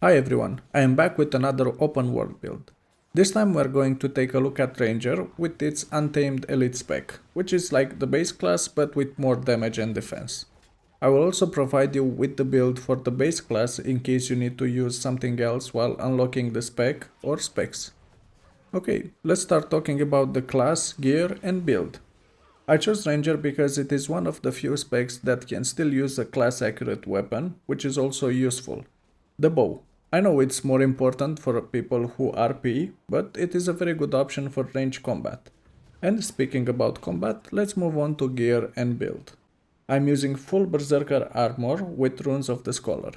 Hi everyone, I am back with another open world build. This time we're going to take a look at Ranger with its Untamed Elite Spec, which is like the base class but with more damage and defense. I will also provide you with the build for the base class in case you need to use something else while unlocking the spec or specs. Okay, let's start talking about the class, gear and build. I chose Ranger because it is one of the few specs that can still use a class accurate weapon, which is also useful. The bow. I know it's more important for people who RP, but it is a very good option for range combat. And speaking about combat, let's move on to gear and build. I'm using full Berserker armor with runes of the Scholar.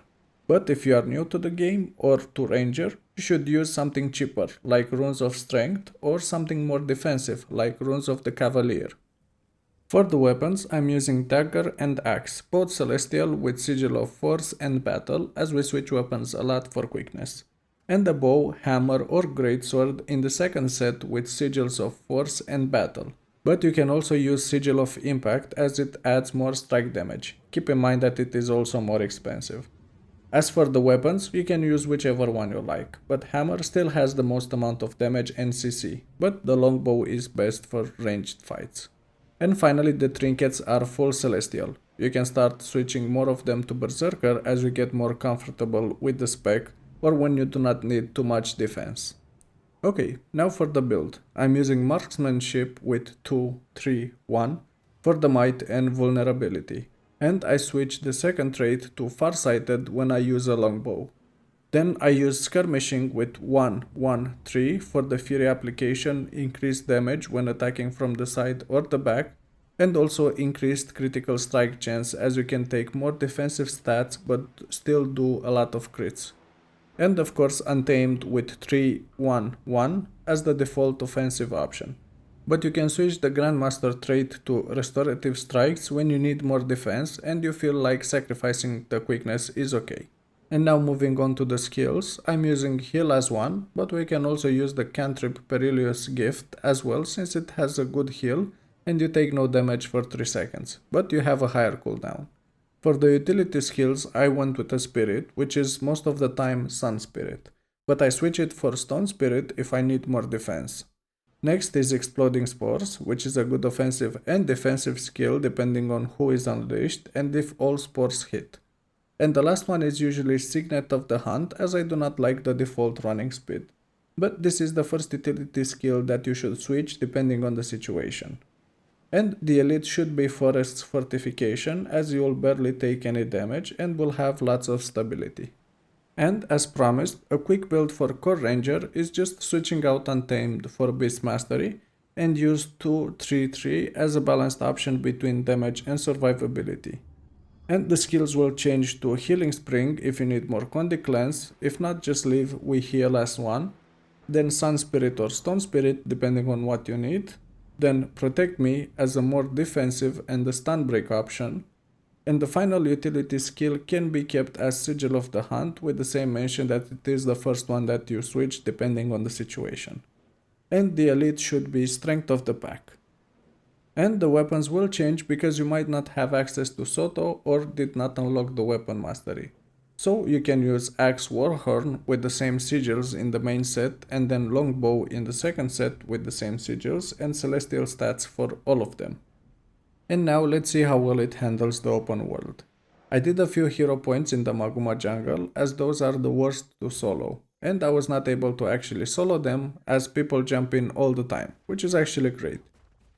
But if you are new to the game or to Ranger, you should use something cheaper, like runes of Strength, or something more defensive, like runes of the Cavalier. For the weapons, I'm using dagger and axe, both celestial with sigil of force and battle, as we switch weapons a lot for quickness. And a bow, hammer or greatsword in the second set with sigils of force and battle. But you can also use sigil of impact as it adds more strike damage. Keep in mind that it is also more expensive. As for the weapons, you can use whichever one you like, but hammer still has the most amount of damage and CC, but the longbow is best for ranged fights. And finally, the trinkets are full celestial. You can start switching more of them to Berserker as you get more comfortable with the spec or when you do not need too much defense. Okay, now for the build. I'm using marksmanship with 2, 3, 1 for the might and vulnerability, and I switch the second trait to farsighted when I use a longbow. Then I use skirmishing with 1, 1, 3 for the fury application, increased damage when attacking from the side or the back, and also increased critical strike chance as you can take more defensive stats but still do a lot of crits. And of course Untamed with 3, 1, 1 as the default offensive option. But you can switch the Grandmaster trait to restorative strikes when you need more defense and you feel like sacrificing the quickness is okay. And now moving on to the skills, I'm using heal as one, but we can also use the cantrip Perilous Gift as well since it has a good heal and you take no damage for 3 seconds, but you have a higher cooldown. For the utility skills, I went with a spirit, which is most of the time Sun Spirit, but I switch it for Stone Spirit if I need more defense. Next is Exploding Spores, which is a good offensive and defensive skill depending on who is unleashed and if all spores hit. And the last one is usually Signet of the Hunt, as I do not like the default running speed. But this is the first utility skill that you should switch depending on the situation. And the elite should be Forest's Fortification, as you will barely take any damage and will have lots of stability. And as promised, a quick build for Core Ranger is just switching out Untamed for Beast Mastery and use 2-3-3 as a balanced option between damage and survivability. And the skills will change to Healing Spring if you need more Condi Cleanse, if not just leave We Heal as one, then Sun Spirit or Stone Spirit depending on what you need, then Protect Me as a more defensive and a stun break option, and the final utility skill can be kept as Sigil of the Hunt with the same mention that it is the first one that you switch depending on the situation. And the elite should be Strength of the Pack. And the weapons will change because you might not have access to Soto or did not unlock the weapon mastery. So you can use Axe Warhorn with the same sigils in the main set and then Longbow in the second set with the same sigils and celestial stats for all of them. And now let's see how well it handles the open world. I did a few hero points in the Maguma jungle as those are the worst to solo, and I was not able to actually solo them as people jump in all the time, which is actually great.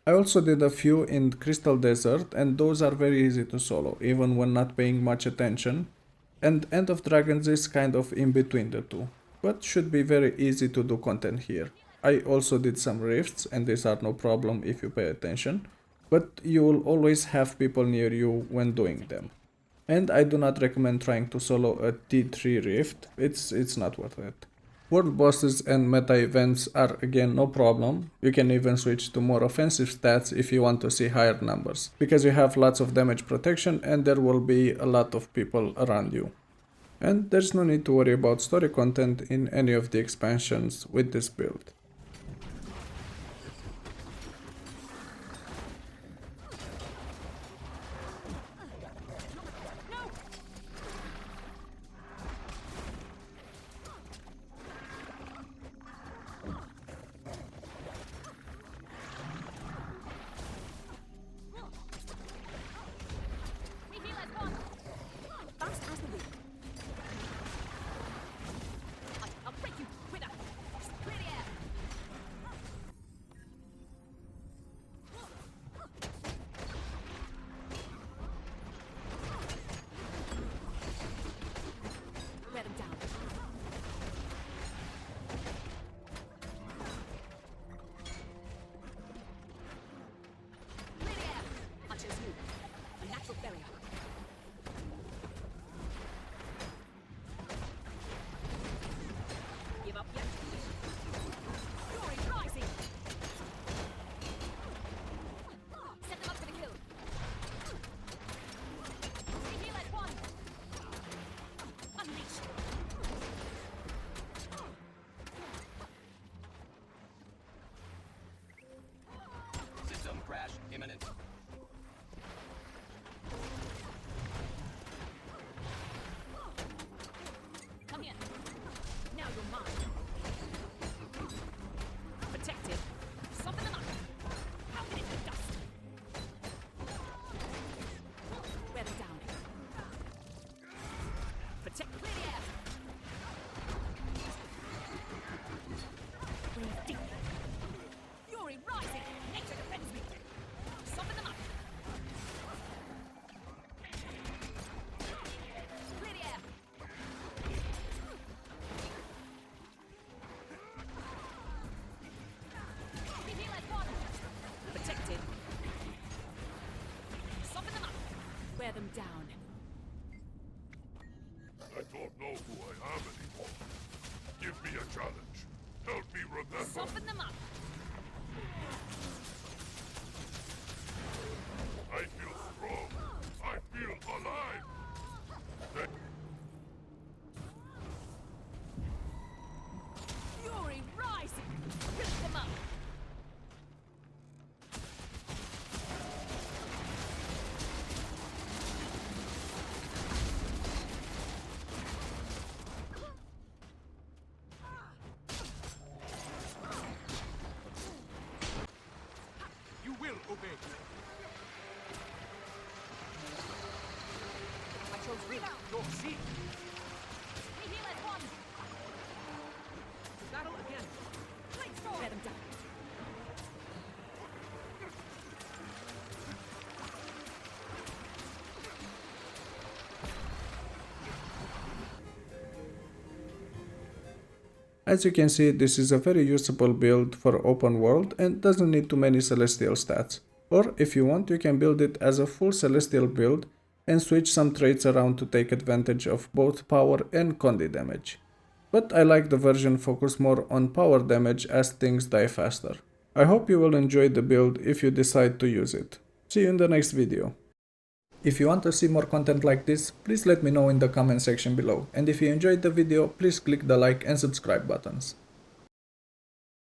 I also did a few in Crystal Desert and those are very easy to solo, even when not paying much attention, and End of Dragons is kind of in between the two, but should be very easy to do content here. I also did some rifts and these are no problem if you pay attention, but you will always have people near you when doing them. And I do not recommend trying to solo a T3 rift, it's not worth it. World bosses and meta events are again no problem, you can even switch to more offensive stats if you want to see higher numbers, because you have lots of damage protection and there will be a lot of people around you. And there's no need to worry about story content in any of the expansions with this build. them down. I don't know who I am anymore. Give me a challenge. Help me remember. Soften them up. I feel strong. I feel alive. Fury rising. Rip them up. You will obey. I chose rebound. Your seat. We heal at one. Battle again. Flame storm. Let them down. As you can see, this is a very usable build for open world and doesn't need too many celestial stats. Or if you want, you can build it as a full celestial build and switch some traits around to take advantage of both power and condi damage. But I like the version focused more on power damage as things die faster. I hope you will enjoy the build if you decide to use it. See you in the next video. If you want to see more content like this, please let me know in the comment section below, and if you enjoyed the video, please click the like and subscribe buttons.